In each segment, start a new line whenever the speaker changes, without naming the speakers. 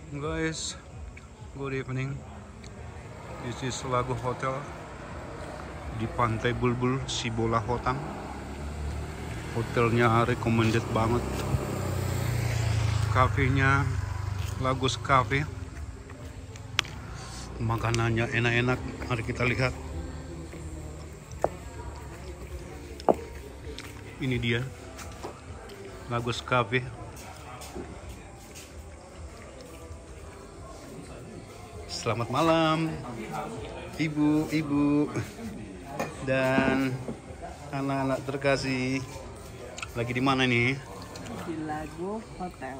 Guys, good evening. This is Lago Hotel di Pantai Bulbul, Sibola Hotang. Hotelnya recommended banget. Kafenya Lagos Cafe. Makanannya enak-enak. Mari kita lihat. Ini dia Lagos Cafe. Selamat malam, ibu-ibu dan anak-anak terkasih. Lagi di mana nih?
Di Lago Hotel.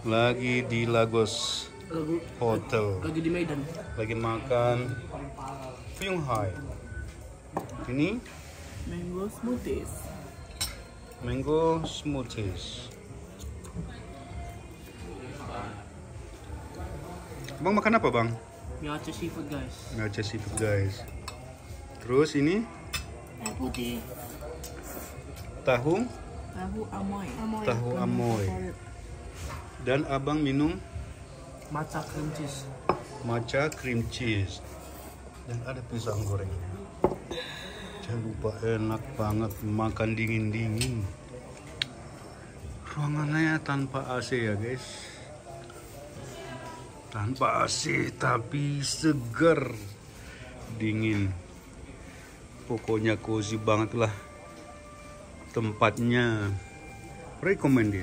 Lagi di Lagos Hotel.
Lagi di Medan.
Lagi makan Fuyung Hai. Ini
Mango smoothies.
mango smoothies. Bang makan apa bang?
Miace seafood guys.
Miace seafood guys. Terus ini
Air putih.
tahu
Tahu amoy.
Tahu amoy. Dan abang minum
Matcha cream cheese.
matcha cream cheese. Dan ada pisang gorengnya. Jangan lupa, enak banget makan dingin-dingin. Ruangannya tanpa AC ya guys. Tanpa AC tapi segar, dingin. Pokoknya cozy banget lah tempatnya. Recommended.